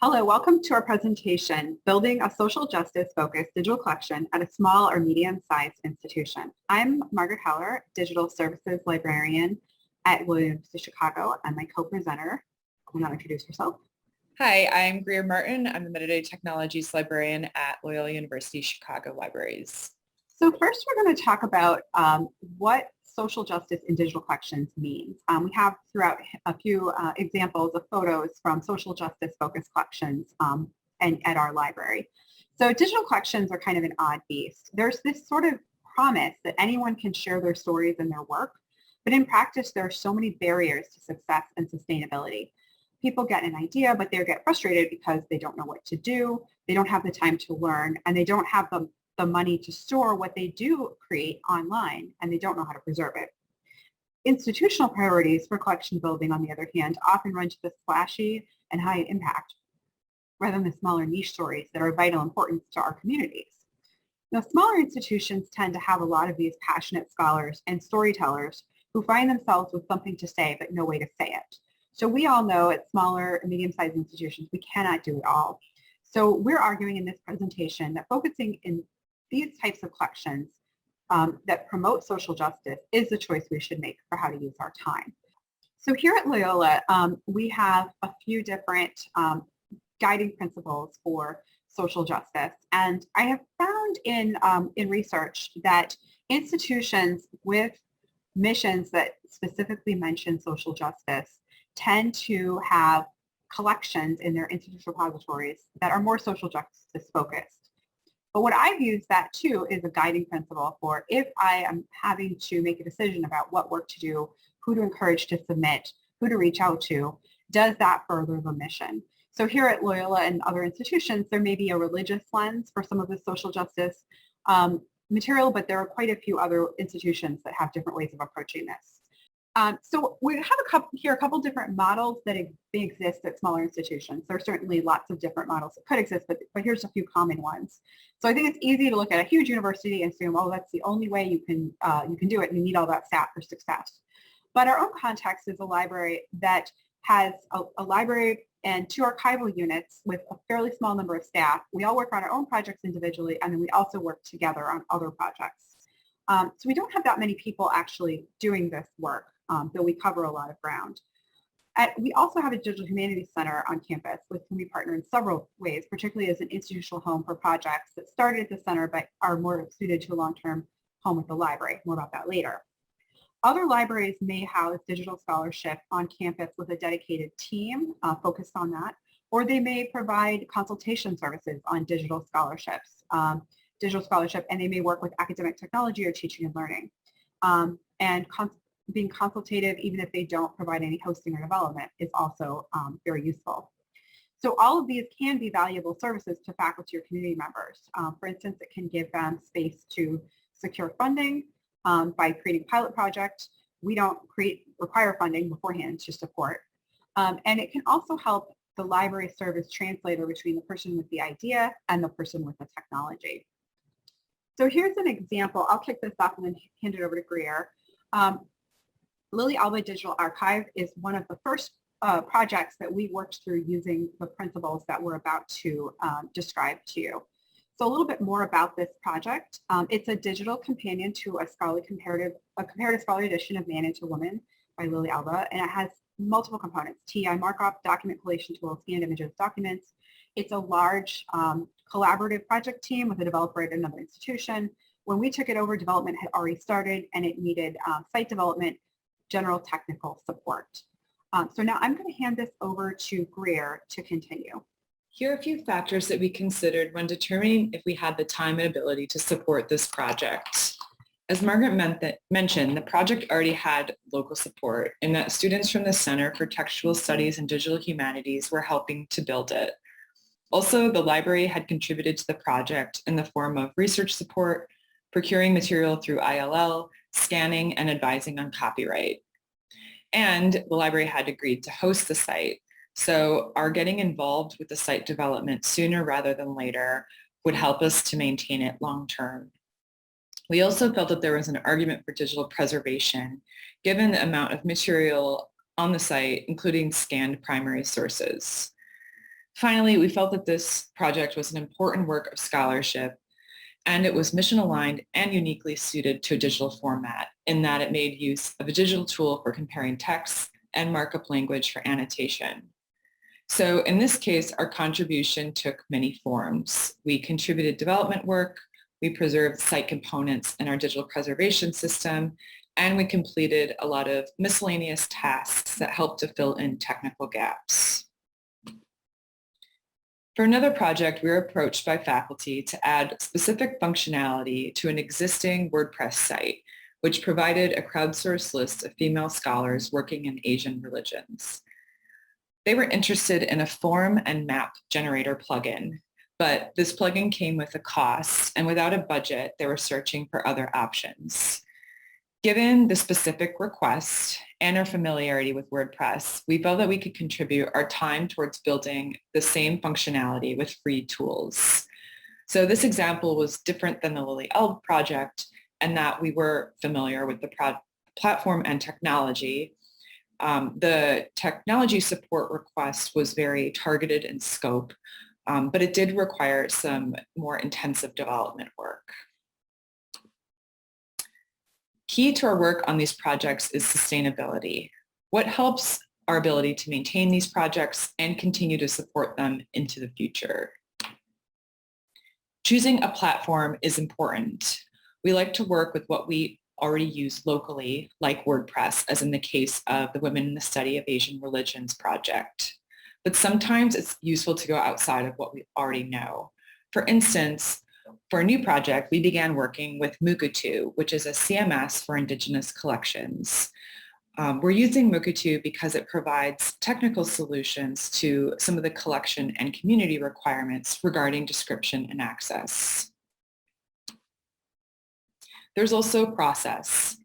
Hello, welcome to our presentation, Building a Social Justice-Focused Digital Collection at a Small or Medium-Sized Institution. I'm Margaret, Digital Services Librarian at Loyola University of Chicago, and my co-presenter. Will you introduce yourself? Hi, I'm Greer Martin. I'm the Metadata Technologies Librarian at Loyola University Chicago Libraries. So first we're going to talk about what social justice in digital collections means. We have throughout a few examples of photos from social justice focused collections and at our library. So digital collections are kind of an odd beast. There's this sort of promise that anyone can share their stories and their work, but in practice there are so many barriers to success and sustainability. People get an idea, but they get frustrated because they don't know what to do, they don't have the time to learn, and they don't have the money to store what they do create online, and they don't know how to preserve it. Institutional priorities for collection building, on the other hand, often run to the splashy and high impact, rather than the smaller niche stories that are of vital importance to our communities. Now, smaller institutions tend to have a lot of these passionate scholars and storytellers who find themselves with something to say, but no way to say it. So we all know at smaller and medium-sized institutions, we cannot do it all. So we're arguing in this presentation that focusing in these types of collections that promote social justice is the choice we should make for how to use our time. So here at Loyola, we have a few different guiding principles for social justice. And I have found in research that institutions with missions that specifically mention social justice tend to have collections in their institutional repositories that are more social justice focused. But what I've used that too is a guiding principle for if I am having to make a decision about what work to do, who to encourage to submit, who to reach out to, does that further the mission? So here at Loyola and other institutions, there may be a religious lens for some of the social justice material, but there are quite a few other institutions that have different ways of approaching this. So we have a couple different models that exist at smaller institutions. There are certainly lots of different models that could exist, but here's a few common ones. So I think it's easy to look at a huge university and assume, oh, that's the only way you can do it. You need all that staff for success. But our own context is a library that has a library and two archival units with a fairly small number of staff. We all work on our own projects individually, and then we also work together on other projects. So we don't have that many people actually doing this work, though we cover a lot of ground. We also have a digital humanities center on campus with whom we partner in several ways, particularly as an institutional home for projects that started at the center but are more suited to a long-term home with the library. More about that later. Other libraries may house digital scholarship on campus with a dedicated team focused on that, or they may provide consultation services on digital scholarships, and they may work with academic technology or teaching and learning. Being consultative, even if they don't provide any hosting or development, is also very useful. So all of these can be valuable services to faculty or community members. For instance, it can give them space to secure funding by creating a pilot project. We don't require funding beforehand to support. And it can also help the library serve as translator between the person with the idea and the person with the technology. So here's an example. I'll kick this off and then hand it over to Greer. Lili Elbe Digital Archive is one of the first projects that we worked through using the principles that we're about to describe to you. So a little bit more about this project. It's a digital companion to a comparative scholarly edition of Man into Woman by Lili Elbe, and it has multiple components: TI markup, document collation tool, scanned images, documents. It's a large collaborative project team with a developer at another institution. When we took it over, development had already started, and it needed site development, general technical support. So now I'm going to hand this over to Greer to continue. Here are a few factors that we considered when determining if we had the time and ability to support this project. As Margaret mentioned, the project already had local support in that students from the Center for Textual Studies and Digital Humanities were helping to build it. Also, the library had contributed to the project in the form of research support, procuring material through ILL, scanning, and advising on copyright. And the library had agreed to host the site. So our getting involved with the site development sooner rather than later would help us to maintain it long term. We also felt that there was an argument for digital preservation, given the amount of material on the site, including scanned primary sources. Finally, we felt that this project was an important work of scholarship, and it was mission aligned and uniquely suited to a digital format in that it made use of a digital tool for comparing text and markup language for annotation. So in this case, our contribution took many forms. We contributed development work, we preserved site components in our digital preservation system, and we completed a lot of miscellaneous tasks that helped to fill in technical gaps. For another project, we were approached by faculty to add specific functionality to an existing WordPress site, which provided a crowdsourced list of female scholars working in Asian religions. They were interested in a form and map generator plugin, but this plugin came with a cost, and without a budget, they were searching for other options. Given the specific request and our familiarity with WordPress, we felt that we could contribute our time towards building the same functionality with free tools. So this example was different than the Lili Elbe project, and that we were familiar with the platform and technology. The technology support request was very targeted in scope, but it did require some more intensive development work. Key to our work on these projects is sustainability. What helps our ability to maintain these projects and continue to support them into the future? Choosing a platform is important. We like to work with what we already use locally, like WordPress, as in the case of the Women in the Study of Asian Religions project. But sometimes it's useful to go outside of what we already know. For instance, for a new project, we began working with Mukutu, which is a CMS for Indigenous collections. We're using Mukutu because it provides technical solutions to some of the collection and community requirements regarding description and access. There's also process.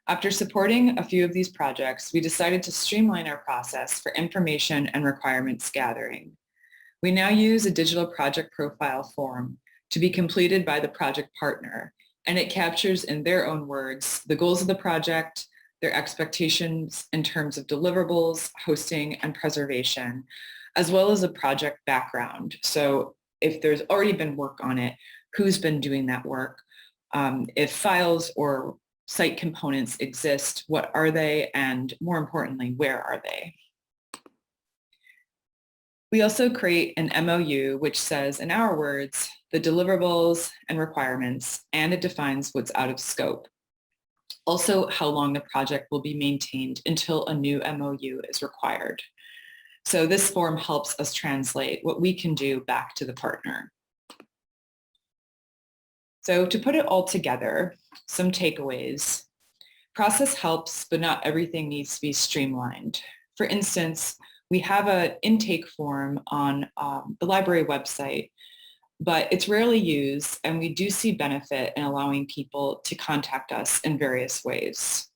After supporting a few of these projects, we decided to streamline our process for information and requirements gathering. We now use a digital project profile form to be completed by the project partner, and it captures in their own words the goals of the project, their expectations in terms of deliverables, hosting, and preservation, as well as a project background. So if there's already been work on it, who's been doing that work? If files or site components exist, what are they? And more importantly, where are they? We also create an MOU, which says, in our words, the deliverables and requirements, and it defines what's out of scope. Also, how long the project will be maintained until a new MOU is required. So this form helps us translate what we can do back to the partner. So to put it all together, some takeaways. Process helps, but not everything needs to be streamlined. For instance, we have an intake form on the library website, but it's rarely used, and we do see benefit in allowing people to contact us in various ways.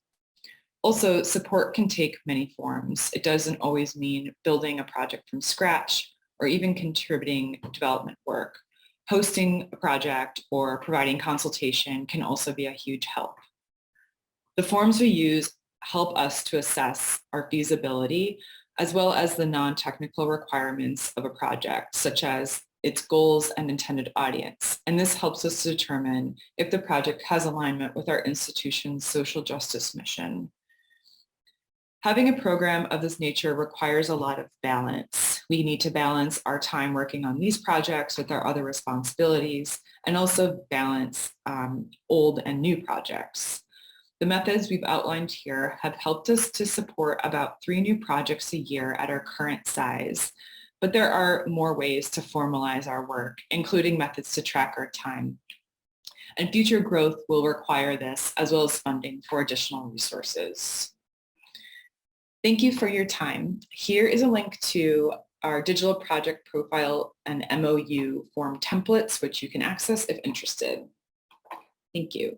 Also, support can take many forms. It doesn't always mean building a project from scratch or even contributing development work. Hosting a project or providing consultation can also be a huge help. The forms we use help us to assess our feasibility, as well as the non-technical requirements of a project, such as its goals and intended audience. And this helps us to determine if the project has alignment with our institution's social justice mission. Having a program of this nature requires a lot of balance. We need to balance our time working on these projects with our other responsibilities, and also balance old and new projects. The methods we've outlined here have helped us to support about 3 new projects a year at our current size, but there are more ways to formalize our work, including methods to track our time. And future growth will require this, as well as funding for additional resources. Thank you for your time. Here is a link to our digital project profile and MOU form templates, which you can access if interested. Thank you.